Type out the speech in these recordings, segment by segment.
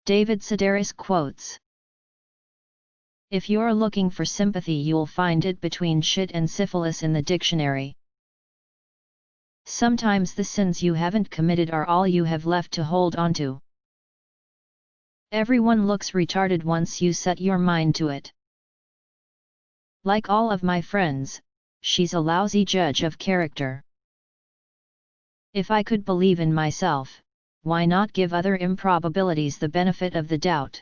David Sedaris quotes. If you're looking for sympathy, you'll find it between shit and syphilis in the dictionary. Sometimes the sins you haven't committed are all you have left to hold onto. Everyone looks retarded once you set your mind to it. Like all of my friends, she's a lousy judge of character. If I could believe in myself, why not give other improbabilities the benefit of the doubt?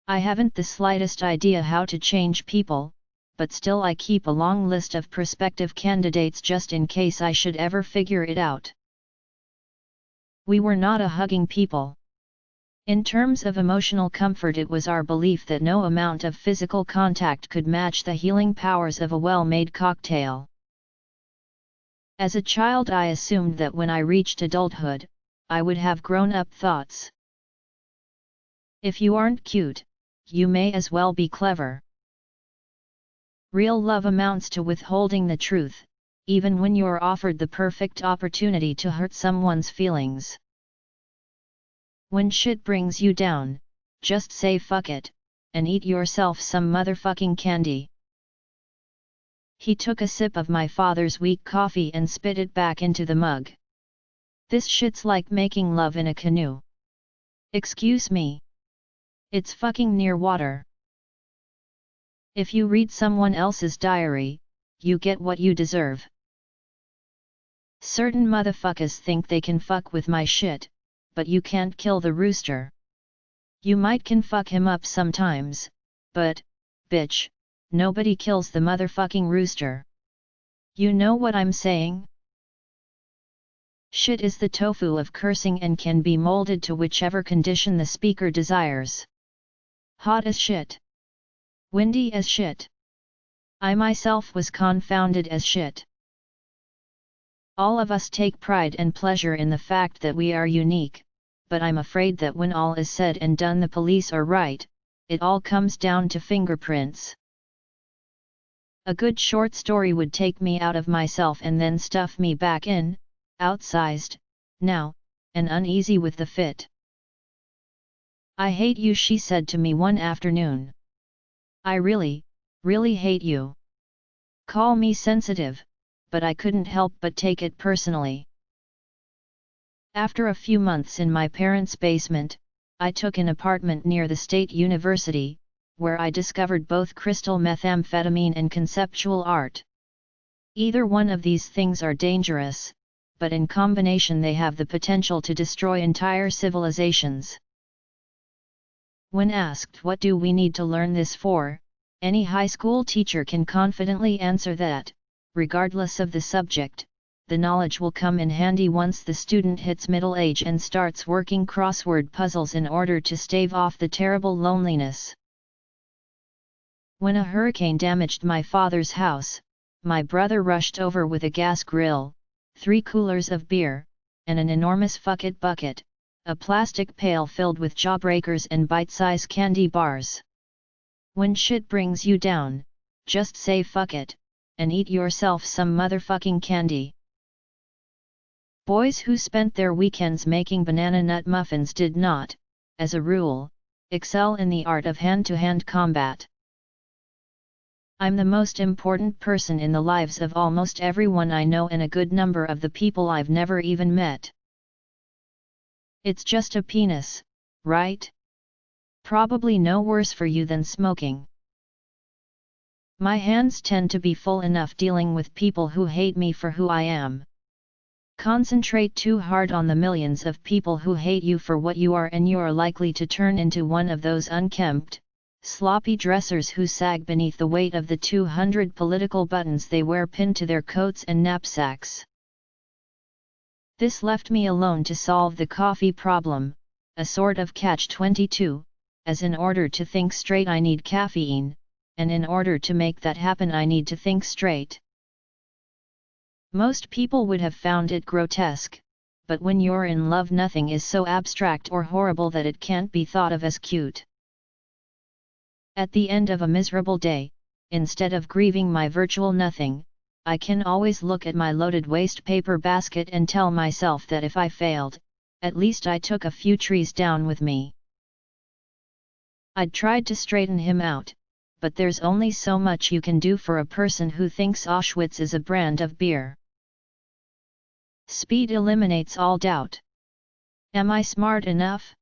I haven't the slightest idea how to change people, but still I keep a long list of prospective candidates just in case I should ever figure it out. We were not a hugging people. In terms of emotional comfort, it was our belief that no amount of physical contact could match the healing powers of a well-made cocktail. As a child, I assumed that when I reached adulthood, I would have grown-up thoughts. If you aren't cute, you may as well be clever. Real love amounts to withholding the truth, even when you're offered the perfect opportunity to hurt someone's feelings. When shit brings you down, just say fuck it, and eat yourself some motherfucking candy. He took a sip of my father's weak coffee and spit it back into the mug. This shit's like making love in a canoe. Excuse me. It's fucking near water. If you read someone else's diary, you get what you deserve. Certain motherfuckers think they can fuck with my shit, but you can't kill the rooster. You might can fuck him up sometimes, but, bitch, nobody kills the motherfucking rooster. You know what I'm saying? Shit is the tofu of cursing and can be molded to whichever condition the speaker desires. Hot as shit. Windy as shit. I myself was confounded as shit. All of us take pride and pleasure in the fact that we are unique, but I'm afraid that when all is said and done, the police are right. It all comes down to fingerprints. A good short story would take me out of myself and then stuff me back in, outsized, now, and uneasy with the fit. I hate you, she said to me one afternoon. I really, really hate you. Call me sensitive, but I couldn't help but take it personally. After a few months in my parents' basement, I took an apartment near the State University, where I discovered both crystal methamphetamine and conceptual art. Either one of these things are dangerous, but in combination they have the potential to destroy entire civilizations. When asked what do we need to learn this for, any high school teacher can confidently answer that, regardless of the subject, the knowledge will come in handy once the student hits middle age and starts working crossword puzzles in order to stave off the terrible loneliness. When a hurricane damaged my father's house, my brother rushed over with a gas grill, 3 coolers of beer, and an enormous fuck it bucket, a plastic pail filled with jawbreakers and bite-size candy bars. When shit brings you down, just say fuck it, and eat yourself some motherfucking candy. Boys who spent their weekends making banana nut muffins did not, as a rule, excel in the art of hand-to-hand combat. I'm the most important person in the lives of almost everyone I know and a good number of the people I've never even met. It's just a penis, right? Probably no worse for you than smoking. My hands tend to be full enough dealing with people who hate me for who I am. Concentrate too hard on the millions of people who hate you for what you are and you're likely to turn into one of those unkempt, sloppy dressers who sag beneath the weight of the 200 political buttons they wear pinned to their coats and knapsacks. This left me alone to solve the coffee problem, a sort of catch-22, as in order to think straight I need caffeine, and in order to make that happen I need to think straight. Most people would have found it grotesque, but when you're in love nothing is so abstract or horrible that it can't be thought of as cute. At the end of a miserable day, instead of grieving my virtual nothing, I can always look at my loaded waste paper basket and tell myself that if I failed, at least I took a few trees down with me. I'd tried to straighten him out, but there's only so much you can do for a person who thinks Auschwitz is a brand of beer. Speed eliminates all doubt. Am I smart enough?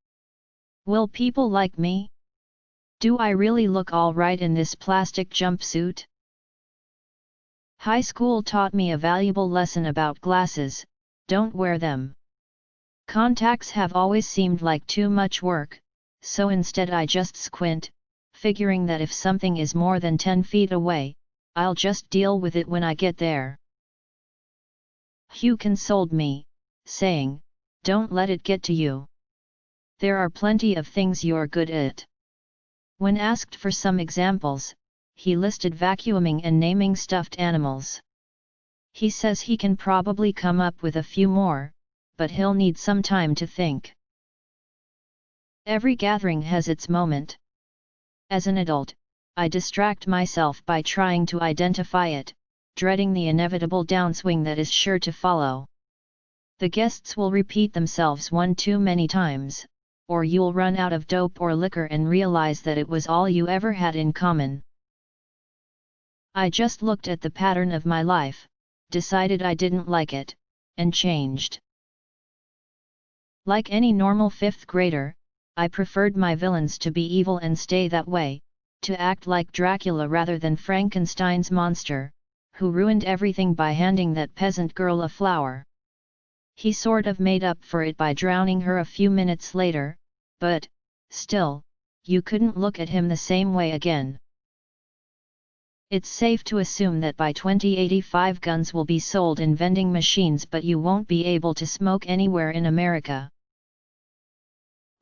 Will people like me? Do I really look all right in this plastic jumpsuit? High school taught me a valuable lesson about glasses: don't wear them. Contacts have always seemed like too much work, so instead I just squint, figuring that if something is more than 10 feet away, I'll just deal with it when I get there. Hugh consoled me, saying, "Don't let it get to you. There are plenty of things you're good at." When asked for some examples, he listed vacuuming and naming stuffed animals. He says he can probably come up with a few more, but he'll need some time to think. Every gathering has its moment. As an adult, I distract myself by trying to identify it, dreading the inevitable downswing that is sure to follow. The guests will repeat themselves one too many times, or you'll run out of dope or liquor and realize that it was all you ever had in common. I just looked at the pattern of my life, decided I didn't like it, and changed. Like any normal fifth grader, I preferred my villains to be evil and stay that way, to act like Dracula rather than Frankenstein's monster, who ruined everything by handing that peasant girl a flower. He sort of made up for it by drowning her a few minutes later, but, still, you couldn't look at him the same way again. It's safe to assume that by 2085 guns will be sold in vending machines, but you won't be able to smoke anywhere in America.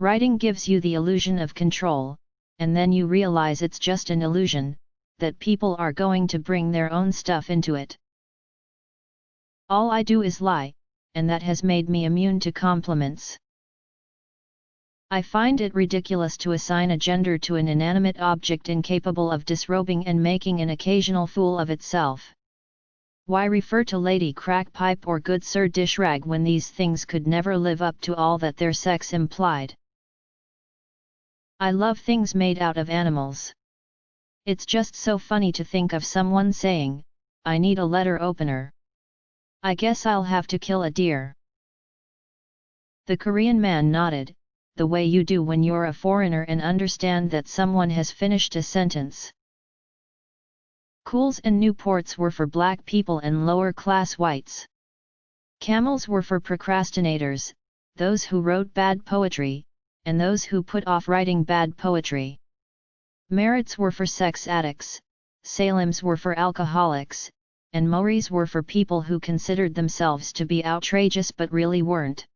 Writing gives you the illusion of control, and then you realize it's just an illusion, that people are going to bring their own stuff into it. All I do is lie, and that has made me immune to compliments. I find it ridiculous to assign a gender to an inanimate object incapable of disrobing and making an occasional fool of itself. Why refer to Lady Crackpipe or Good Sir Dishrag when these things could never live up to all that their sex implied? I love things made out of animals. It's just so funny to think of someone saying, "I need a letter opener. I guess I'll have to kill a deer." The Korean man nodded, the way you do when you're a foreigner and understand that someone has finished a sentence. Cools and Newports were for black people and lower-class whites. Camels were for procrastinators, those who wrote bad poetry, and those who put off writing bad poetry. Merits were for sex addicts, Salems were for alcoholics, and Maoris were for people who considered themselves to be outrageous but really weren't.